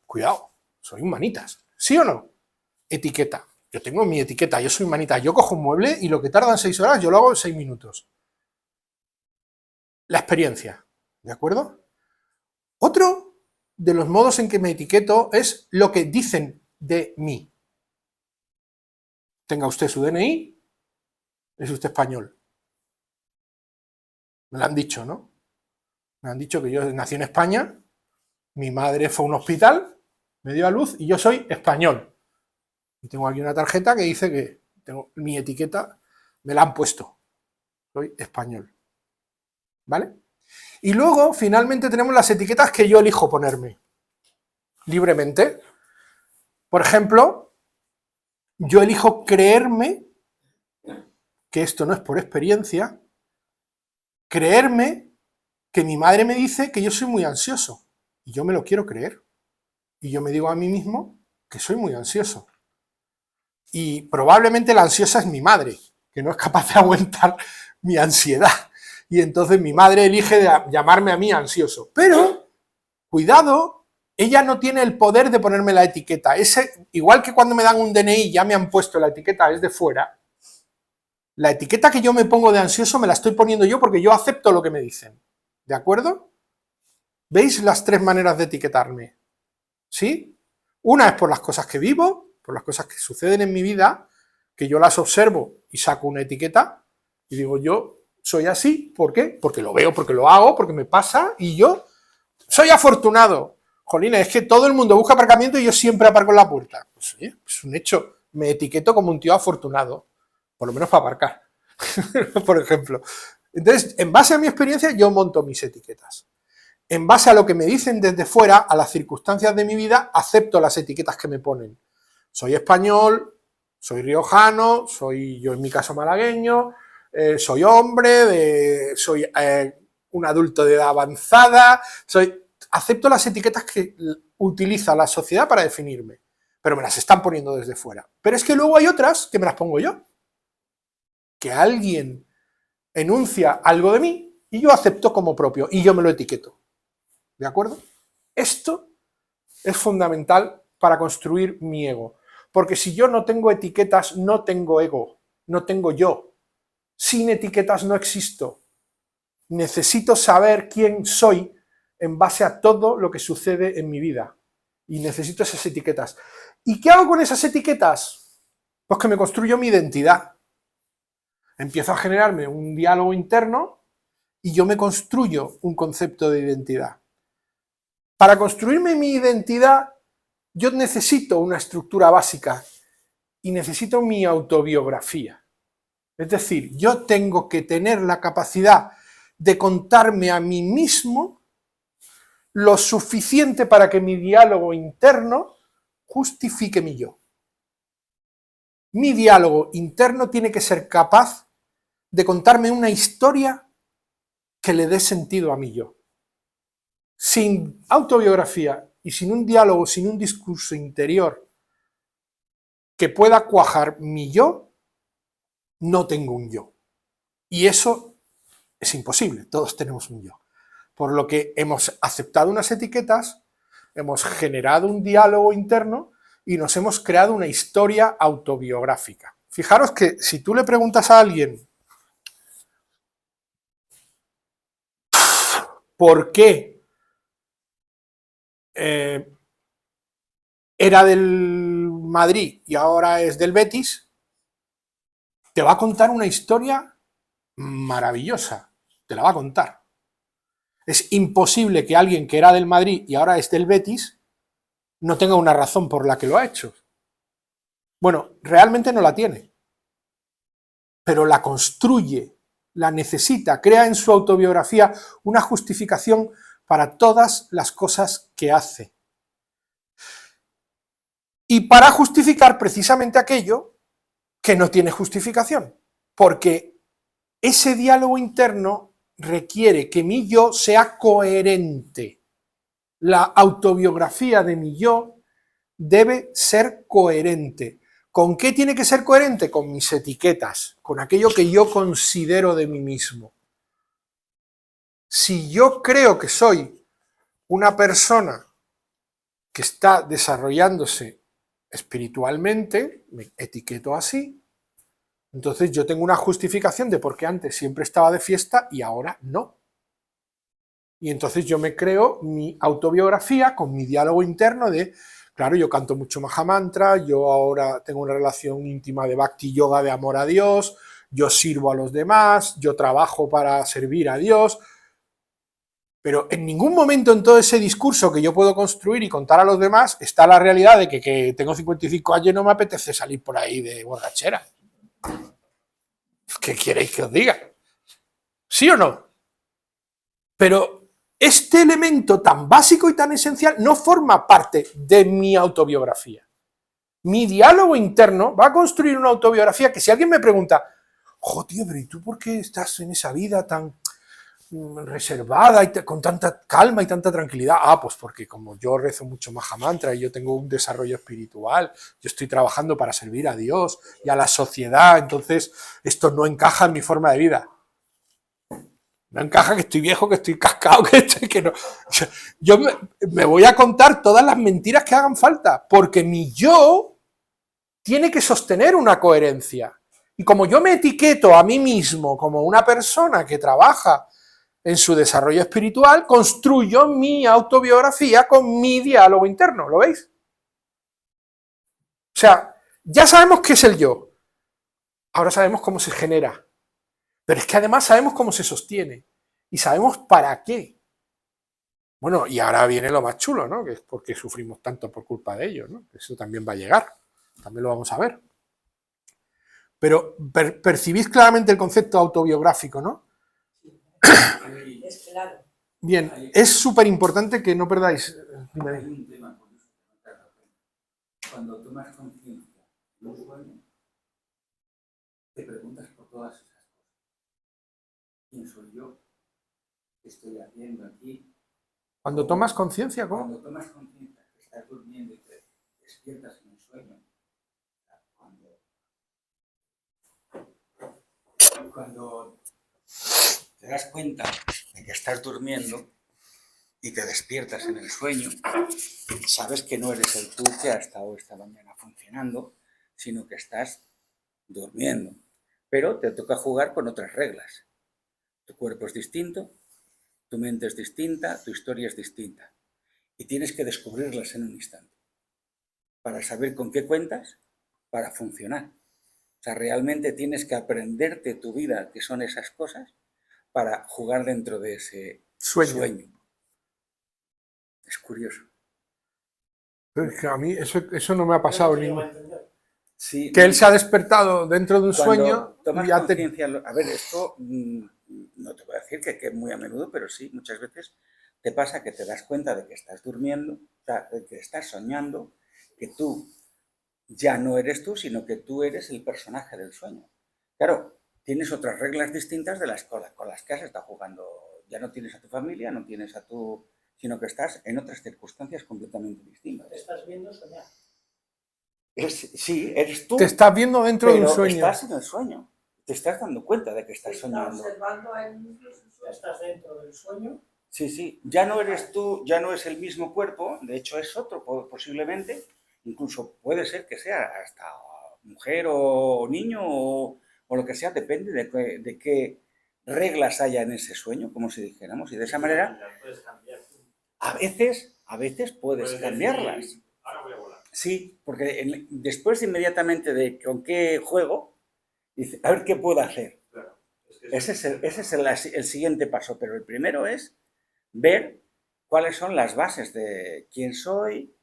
cuidado, soy un Manitas. ¿Sí o no? Etiqueta. Yo tengo mi etiqueta, yo soy Manitas. Yo cojo un mueble y lo que tardan 6 horas, yo lo hago en 6 minutos. La experiencia, ¿de acuerdo? Otro de los modos en que me etiqueto es lo que dicen de mí. Tenga usted su DNI, es usted español. Me lo han dicho, ¿no? Me han dicho que yo nací en España, mi madre fue a un hospital, me dio a luz y yo soy español. Y tengo aquí una tarjeta que dice que tengo mi etiqueta, me la han puesto. Soy español. ¿Vale? Y luego, finalmente, tenemos las etiquetas que yo elijo ponerme libremente. Por ejemplo, yo elijo creerme, que esto no es por experiencia, creerme que mi madre me dice que yo soy muy ansioso. Y yo me lo quiero creer. Y yo me digo a mí mismo que soy muy ansioso. Y probablemente la ansiosa es mi madre, que no es capaz de aguantar mi ansiedad. Y entonces mi madre elige llamarme a mí ansioso. Pero, cuidado, ella no tiene el poder de ponerme la etiqueta. Igual que cuando me dan un DNI y ya me han puesto la etiqueta es de fuera, la etiqueta que yo me pongo de ansioso me la estoy poniendo yo porque yo acepto lo que me dicen. ¿De acuerdo? ¿Veis las tres maneras de etiquetarme? ¿Sí? Una es por las cosas que vivo, por las cosas que suceden en mi vida, que yo las observo y saco una etiqueta y digo, yo soy así. ¿Por qué? Porque lo veo, porque lo hago, porque me pasa y yo soy afortunado. Jolina, es que todo el mundo busca aparcamiento y yo siempre aparco en la puerta. Pues oye, es un hecho. Me etiqueto como un tío afortunado, por lo menos para aparcar, por ejemplo. Entonces, en base a mi experiencia, yo monto mis etiquetas. En base a lo que me dicen desde fuera, a las circunstancias de mi vida, acepto las etiquetas que me ponen. Soy español, soy riojano, soy yo en mi caso malagueño, soy hombre, soy un adulto de edad avanzada, acepto las etiquetas que utiliza la sociedad para definirme, pero me las están poniendo desde fuera. Pero es que luego hay otras que me las pongo yo. Que alguien enuncia algo de mí y yo acepto como propio y yo me lo etiqueto. ¿De acuerdo? Esto es fundamental para construir mi ego. Porque si yo no tengo etiquetas, no tengo ego, no tengo yo. Sin etiquetas no existo. Necesito saber quién soy en base a todo lo que sucede en mi vida. Y necesito esas etiquetas. ¿Y qué hago con esas etiquetas? Pues que me construyo mi identidad. Empiezo a generarme un diálogo interno y yo me construyo un concepto de identidad. Para construirme mi identidad, yo necesito una estructura básica y necesito mi autobiografía. Es decir, yo tengo que tener la capacidad de contarme a mí mismo lo suficiente para que mi diálogo interno justifique mi yo. Mi diálogo interno tiene que ser capaz de contarme una historia que le dé sentido a mi yo. Sin autobiografía y sin un diálogo, sin un discurso interior que pueda cuajar mi yo, no tengo un yo. Y eso es imposible, todos tenemos un yo. Por lo que hemos aceptado unas etiquetas, hemos generado un diálogo interno y nos hemos creado una historia autobiográfica. Fijaros que si tú le preguntas a alguien ¿por qué era del Madrid y ahora es del Betis? Te va a contar una historia maravillosa, te la va a contar. Es imposible que alguien que era del Madrid y ahora es del Betis no tenga una razón por la que lo ha hecho. Bueno, realmente no la tiene, pero la construye, la necesita, crea en su autobiografía una justificación para todas las cosas que hace. Y para justificar precisamente aquello que no tiene justificación, porque ese diálogo interno requiere que mi yo sea coherente. La autobiografía de mi yo debe ser coherente. ¿Con qué tiene que ser coherente? Con mis etiquetas, con aquello que yo considero de mí mismo. Si yo creo que soy una persona que está desarrollándose espiritualmente, me etiqueto así, entonces yo tengo una justificación de por qué antes siempre estaba de fiesta y ahora no. Y entonces yo me creo mi autobiografía con mi diálogo interno de, claro, yo canto mucho Mahamantra, yo ahora tengo una relación íntima de Bhakti Yoga, de amor a Dios, yo sirvo a los demás, yo trabajo para servir a Dios, pero en ningún momento en todo ese discurso que yo puedo construir y contar a los demás está la realidad de que tengo 55 años y no me apetece salir por ahí de borrachera. ¿Qué queréis que os diga? ¿Sí o no? Pero este elemento tan básico y tan esencial no forma parte de mi autobiografía. Mi diálogo interno va a construir una autobiografía que si alguien me pregunta, jo, tío, pero ¿y tú por qué estás en esa vida tan reservada y con tanta calma y tanta tranquilidad? Ah, pues porque como yo rezo mucho Mahamantra y yo tengo un desarrollo espiritual, yo estoy trabajando para servir a Dios y a la sociedad, entonces esto no encaja en mi forma de vida. No encaja que estoy viejo, que estoy cascado, que no. Yo me voy a contar todas las mentiras que hagan falta, porque mi yo tiene que sostener una coherencia. Y como yo me etiqueto a mí mismo como una persona que trabaja en su desarrollo espiritual, construyo mi autobiografía con mi diálogo interno, ¿lo veis? O sea, ya sabemos qué es el yo, ahora sabemos cómo se genera. Pero es que además sabemos cómo se sostiene y sabemos para qué. Bueno, y ahora viene lo más chulo, ¿no? Que es porque sufrimos tanto por culpa de ellos, ¿no? Eso también va a llegar, también lo vamos a ver. Pero percibís claramente el concepto autobiográfico, ¿no? Es claro. Bien, es súper importante que no perdáis. Dime. Hay un tema con eso que no te has dado cuenta. Cuando tomas conciencia de un sueño, te preguntas por todas esas cosas. ¿Quién soy yo? ¿Qué estoy haciendo aquí? Cuando tomas conciencia, ¿cómo? Cuando tomas conciencia que estás durmiendo y te despiertas en el sueño, cuando te das cuenta de que estás durmiendo y te despiertas en el sueño, sabes que no eres el tú que ha estado esta mañana funcionando, sino que estás durmiendo. Pero te toca jugar con otras reglas. Tu cuerpo es distinto, tu mente es distinta, tu historia es distinta. Y tienes que descubrirlas en un instante para saber con qué cuentas para funcionar. O sea, realmente tienes que aprenderte tu vida, que son esas cosas, para jugar dentro de ese sueño. Es curioso. Pero es que a mí eso no me ha pasado ni. Sí, Que él se ha despertado dentro de un sueño. Tomas Y ya conciencia. A ver, esto no te voy a decir que muy a menudo, pero sí, muchas veces te pasa que te das cuenta de que estás durmiendo, o sea, de que estás soñando, que tú ya no eres tú, sino que tú eres el personaje del sueño. Claro, tienes otras reglas distintas de las con las que has estado jugando. Ya no tienes a tu familia, no tienes a tu... sino que estás en otras circunstancias completamente distintas. Te estás viendo soñar. Sí, eres tú. te estás viendo dentro de un pero sueño. estás en el sueño. Te estás dando cuenta de que estás Está soñando. observando a él mismo su Ya sueño. estás dentro del sueño. Sí, sí. Ya no eres tú, ya no es el mismo cuerpo, de hecho es otro posiblemente. Incluso puede ser que sea hasta mujer o niño o lo que sea, depende de qué reglas haya en ese sueño, como si dijéramos. Y de esa manera, a veces puedes cambiarlas. Ahora voy a volar. Sí, porque después inmediatamente de con qué juego, dice, a ver qué puedo hacer. Claro. Ese es el siguiente paso, pero el primero es ver cuáles son las bases de quién soy,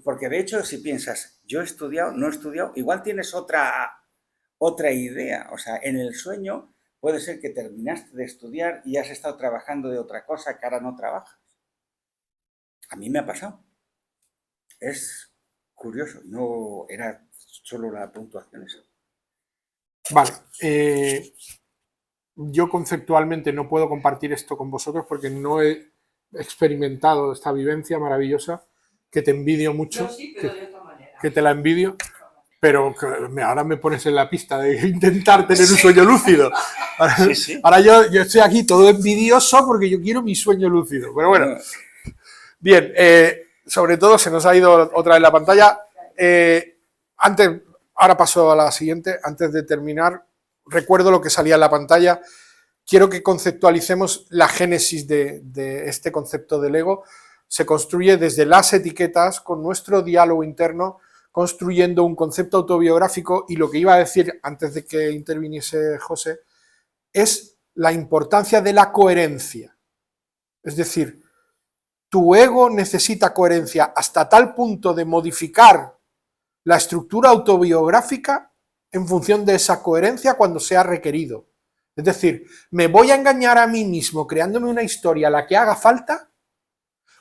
porque de hecho si piensas, yo he estudiado, no he estudiado, igual tienes otra idea, o sea, en el sueño puede ser que terminaste de estudiar y has estado trabajando de otra cosa que ahora no trabajas. A mí me ha pasado. Es curioso, no era solo la puntuación esa. Vale. Yo conceptualmente no puedo compartir esto con vosotros porque no he experimentado esta vivencia maravillosa, que te envidio mucho, Yo sí, pero de otra manera. que te la envidio, pero que ahora me pones en la pista de intentar tener un sueño lúcido. Ahora, Sí. ahora yo estoy aquí todo envidioso porque yo quiero mi sueño lúcido. Pero bueno, bien, sobre todo se nos ha ido otra vez la pantalla. Ahora paso a la siguiente. Antes de terminar, recuerdo lo que salía en la pantalla, quiero que conceptualicemos la génesis de este concepto del ego. Se construye desde las etiquetas, con nuestro diálogo interno, construyendo un concepto autobiográfico, y lo que iba a decir antes de que interviniese José, es la importancia de la coherencia. Es decir, tu ego necesita coherencia hasta tal punto de modificar la estructura autobiográfica en función de esa coherencia cuando sea requerido. Es decir, me voy a engañar a mí mismo creándome una historia, la que haga falta,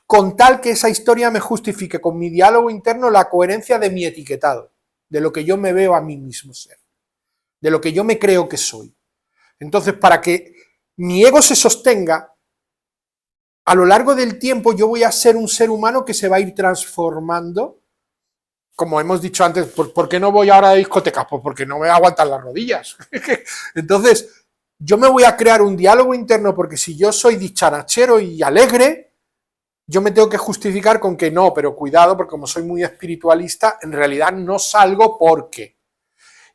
con tal que esa historia me justifique con mi diálogo interno la coherencia de mi etiquetado, de lo que yo me veo a mí mismo ser, de lo que yo me creo que soy. Entonces, para que mi ego se sostenga, a lo largo del tiempo yo voy a ser un ser humano que se va a ir transformando. Como hemos dicho antes, ¿por qué no voy ahora a discotecas? Pues porque no me aguantan las rodillas. Entonces, yo me voy a crear un diálogo interno, porque si yo soy dicharachero y alegre, yo me tengo que justificar con que no, pero cuidado, porque como soy muy espiritualista, en realidad no salgo porque.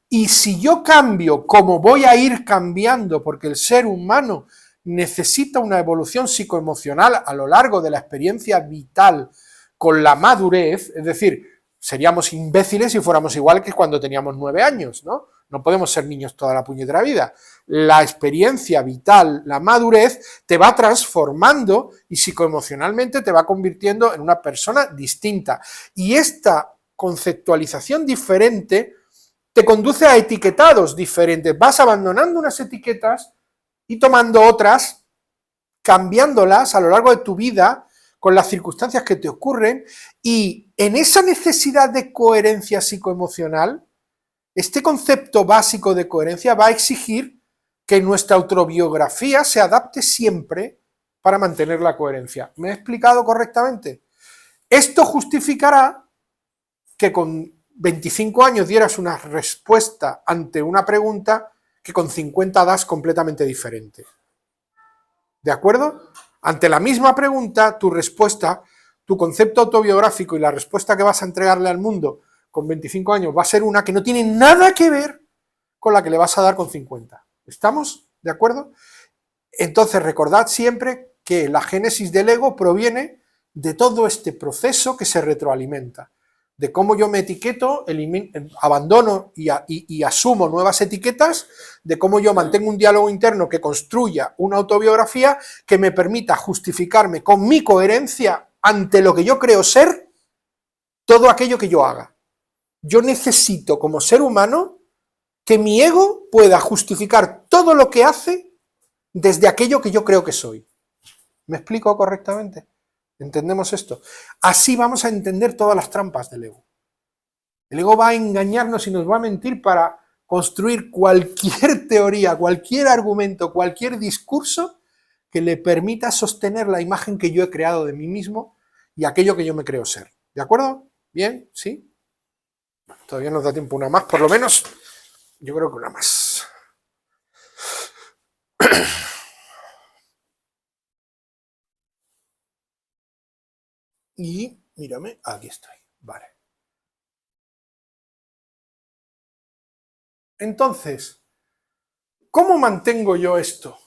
Y si yo cambio, como voy a ir cambiando, porque el ser humano necesita una evolución psicoemocional a lo largo de la experiencia vital con la madurez, es decir, seríamos imbéciles si fuéramos igual que cuando teníamos 9 años, ¿no? No podemos ser niños toda la puñetera vida. La experiencia vital, la madurez, te va transformando y psicoemocionalmente te va convirtiendo en una persona distinta. Y esta conceptualización diferente te conduce a etiquetados diferentes. Vas abandonando unas etiquetas y tomando otras, cambiándolas a lo largo de tu vida, con las circunstancias que te ocurren, y en esa necesidad de coherencia psicoemocional, este concepto básico de coherencia va a exigir que nuestra autobiografía se adapte siempre para mantener la coherencia. ¿Me he explicado correctamente? Esto justificará que con 25 años dieras una respuesta ante una pregunta que con 50 das completamente diferente. ¿De acuerdo? Ante la misma pregunta, tu respuesta, tu concepto autobiográfico y la respuesta que vas a entregarle al mundo con 25 años va a ser una que no tiene nada que ver con la que le vas a dar con 50. ¿Estamos? ¿De acuerdo? Entonces, recordad siempre que la génesis del ego proviene de todo este proceso que se retroalimenta, de cómo yo me etiqueto, abandono y asumo nuevas etiquetas, de cómo yo mantengo un diálogo interno que construya una autobiografía que me permita justificarme con mi coherencia ante lo que yo creo ser todo aquello que yo haga. Yo necesito, como ser humano, que mi ego pueda justificar todo lo que hace desde aquello que yo creo que soy. ¿Me explico correctamente? ¿Entendemos esto? Así vamos a entender todas las trampas del ego. El ego va a engañarnos y nos va a mentir para construir cualquier teoría, cualquier argumento, cualquier discurso que le permita sostener la imagen que yo he creado de mí mismo y aquello que yo me creo ser. ¿De acuerdo? ¿Bien? ¿Sí? Todavía nos da tiempo una más, por lo menos. Yo creo que una más. Y, mírame, aquí estoy. Vale. Entonces, ¿cómo mantengo yo esto?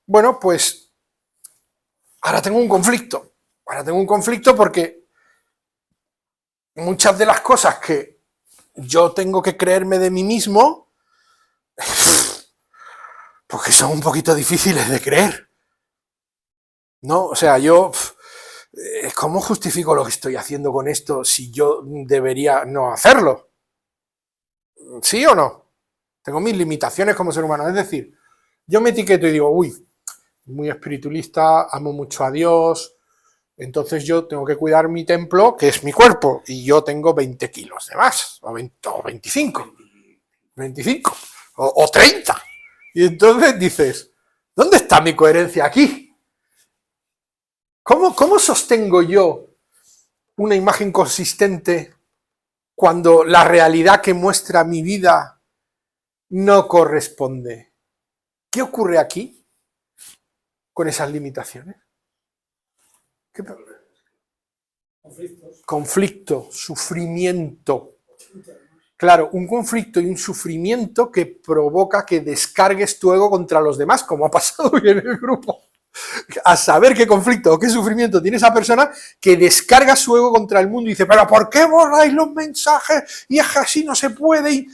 Bueno, pues ahora tengo un conflicto. Ahora tengo un conflicto porque muchas de las cosas que yo tengo que creerme de mí mismo, porque son un poquito difíciles de creer. ¿No? O sea, ¿cómo justifico lo que estoy haciendo con esto si yo debería no hacerlo? ¿Sí o no? Tengo mis limitaciones como ser humano. Es decir, yo me etiqueto y digo, uy, muy espiritualista, amo mucho a Dios, entonces yo tengo que cuidar mi templo, que es mi cuerpo, y yo tengo 20 kilos de más, o 25, o 30. Y entonces dices, ¿dónde está mi coherencia aquí? ¿Cómo sostengo yo una imagen consistente cuando la realidad que muestra mi vida no corresponde? ¿Qué ocurre aquí con esas limitaciones? Conflicto, sufrimiento. Claro, un conflicto y un sufrimiento que provoca que descargues tu ego contra los demás, como ha pasado hoy en el grupo. A saber qué conflicto o qué sufrimiento tiene esa persona que descarga su ego contra el mundo y dice, pero ¿por qué borráis los mensajes? Y es que así no se puede. Y...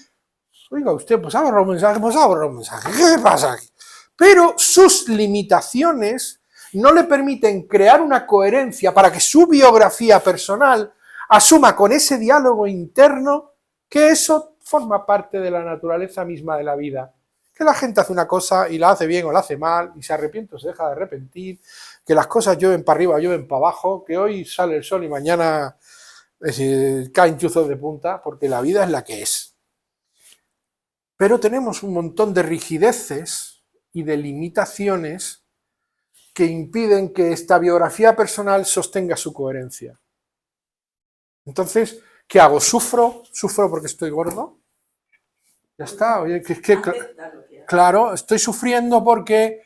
Oiga, usted, pues ha borrado un mensaje, pues ha borrado un mensaje. ¿Qué pasa aquí? Pero sus limitaciones no le permiten crear una coherencia para que su biografía personal asuma con ese diálogo interno que eso forma parte de la naturaleza misma de la vida. Que la gente hace una cosa y la hace bien o la hace mal, y se arrepiente o se deja de arrepentir, que las cosas llueven para arriba o llueven para abajo, que hoy sale el sol y mañana caen chuzos de punta, porque la vida es la que es. Pero tenemos un montón de rigideces y de limitaciones que impiden que esta biografía personal sostenga su coherencia. Entonces, ¿qué hago? ¿Sufro? ¿Sufro porque estoy gordo? Ya está, oye, que es que... Claro, estoy sufriendo porque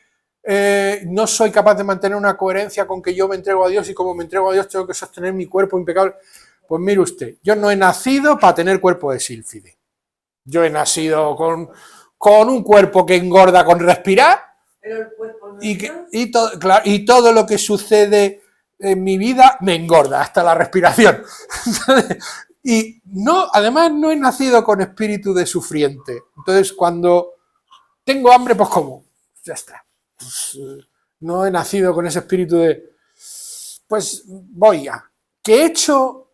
no soy capaz de mantener una coherencia con que yo me entrego a Dios y como me entrego a Dios tengo que sostener mi cuerpo impecable. Pues mire usted, yo no he nacido para tener cuerpo de sílfide. Yo he nacido con un cuerpo que engorda con respirar Pero el cuerpo no y todo lo que sucede en mi vida me engorda, hasta la respiración. Y no, además no he nacido con espíritu de sufriente. Entonces cuando tengo hambre, pues como, ya está. Pues, no he nacido con ese espíritu de, pues voy a. Que he hecho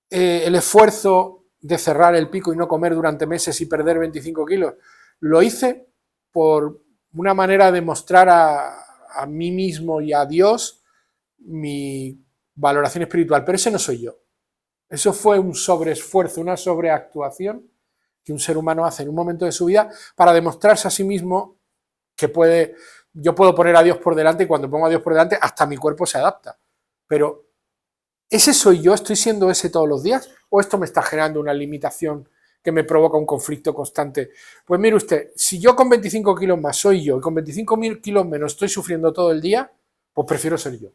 el esfuerzo de cerrar el pico y no comer durante meses y perder 25 kilos. Lo hice por una manera de mostrar a mí mismo y a Dios mi valoración espiritual, pero ese no soy yo. Eso fue un sobreesfuerzo, una sobreactuación que un ser humano hace en un momento de su vida para demostrarse a sí mismo que yo puedo poner a Dios por delante y cuando pongo a Dios por delante hasta mi cuerpo se adapta. Pero ¿ese soy yo? ¿Estoy siendo ese todos los días? ¿O esto me está generando una limitación que me provoca un conflicto constante? Pues mire usted, si yo con 25 kilos más soy yo y con 25.000 kilos menos estoy sufriendo todo el día, pues prefiero ser yo.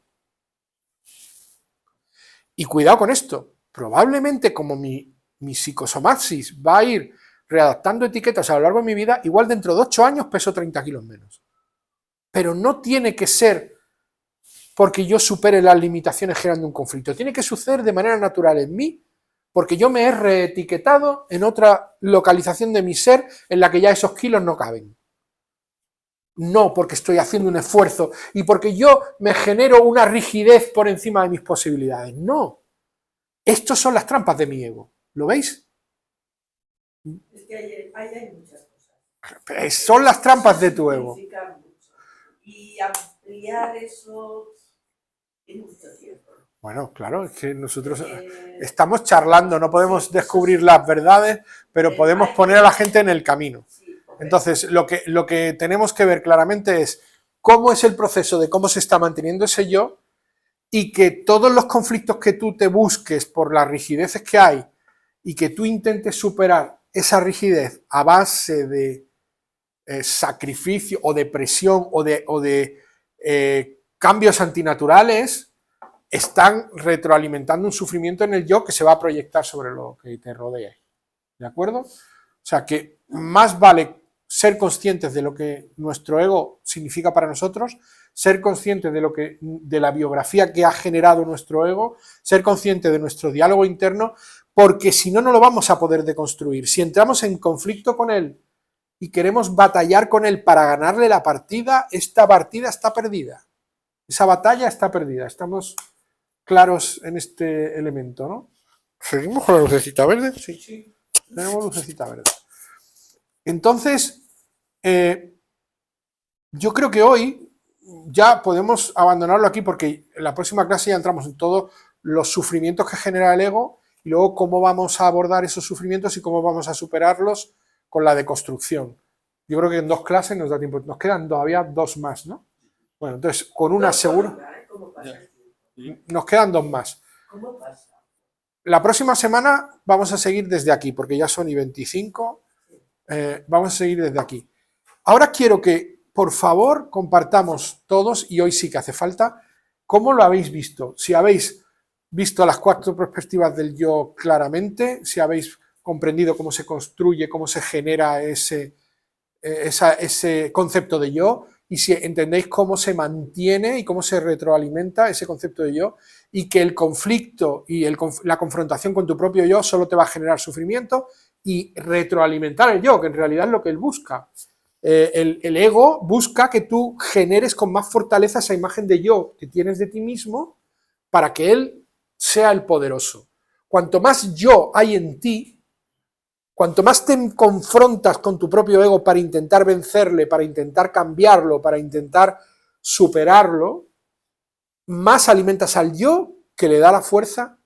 Y cuidado con esto, probablemente como mi psicosomaxis va a ir readaptando etiquetas a lo largo de mi vida, igual dentro de 8 años peso 30 kilos menos. Pero no tiene que ser porque yo supere las limitaciones generando un conflicto. Tiene que suceder de manera natural en mí, porque yo me he reetiquetado en otra localización de mi ser en la que ya esos kilos no caben. No porque estoy haciendo un esfuerzo y porque yo me genero una rigidez por encima de mis posibilidades. No. Estas son las trampas de mi ego. ¿Lo veis? Es que ahí hay muchas cosas. Son las trampas de tu ego. Y ampliar eso tiene mucho tiempo. Bueno, claro, es que nosotros estamos charlando, no podemos descubrir las verdades, pero podemos poner a la gente en el camino. Entonces, lo que tenemos que ver claramente es cómo es el proceso de cómo se está manteniendo ese yo y que todos los conflictos que tú te busques por las rigideces que hay y que tú intentes superar esa rigidez a base de sacrificio o de presión o de cambios antinaturales, están retroalimentando un sufrimiento en el yo que se va a proyectar sobre lo que te rodea. ¿De acuerdo? O sea que más vale ser conscientes de lo que nuestro ego significa para nosotros, ser conscientes de la biografía que ha generado nuestro ego, ser conscientes de nuestro diálogo interno, porque si no, no lo vamos a poder deconstruir. Si entramos en conflicto con él y queremos batallar con él para ganarle la partida, esta partida está perdida. Esa batalla está perdida. Estamos claros en este elemento, ¿no? ¿Seguimos con la lucecita verde? Sí. Tenemos lucecita verde. Entonces, yo creo que hoy ya podemos abandonarlo aquí porque en la próxima clase ya entramos en todos los sufrimientos que genera el ego y luego cómo vamos a abordar esos sufrimientos y cómo vamos a superarlos con la deconstrucción. Yo creo que en 2 clases nos da tiempo. Nos quedan todavía 2 más, ¿no? Bueno, entonces, con una seguro... ¿Cómo pasa? Nos quedan 2 más. ¿Cómo pasa? La próxima semana vamos a seguir desde aquí, porque ya son y 25. Vamos a seguir desde aquí. Ahora quiero que, por favor, compartamos todos, y hoy sí que hace falta, cómo lo habéis visto. Si habéis visto las 4 perspectivas del yo claramente, si habéis comprendido cómo se construye, cómo se genera ese concepto de yo, y si entendéis cómo se mantiene y cómo se retroalimenta ese concepto de yo, y que el conflicto y la confrontación con tu propio yo solo te va a generar sufrimiento y retroalimentar el yo, que en realidad es lo que él busca. El ego busca que tú generes con más fortaleza esa imagen de yo que tienes de ti mismo para que él sea el poderoso. Cuanto más yo hay en ti, cuanto más te confrontas con tu propio ego para intentar vencerle, para intentar cambiarlo, para intentar superarlo, más alimentas al yo que le da la fuerza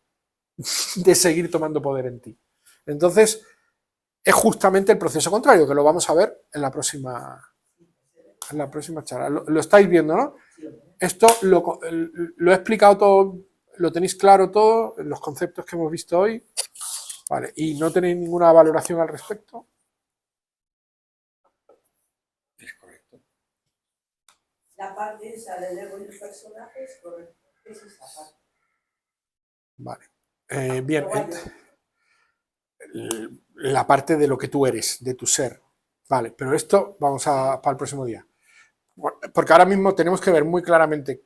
de seguir tomando poder en ti. Entonces, es justamente el proceso contrario, que lo vamos a ver en la próxima charla. Lo estáis viendo, ¿no? Esto lo he explicado todo, lo tenéis claro todo, los conceptos que hemos visto hoy. Vale, ¿y no tenéis ninguna valoración al respecto? Es correcto. La parte esa del ego y los personajes, correcto. Es esa parte. Vale. Bien. La parte de lo que tú eres, de tu ser. Vale, pero esto vamos para el próximo día. Porque ahora mismo tenemos que ver muy claramente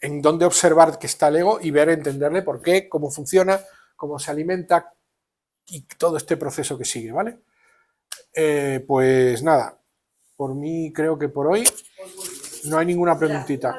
en dónde observar que está el ego y ver, entenderle por qué, cómo funciona, cómo se alimenta y todo este proceso que sigue, ¿vale? Pues nada, por mí creo que por hoy no hay ninguna preguntita.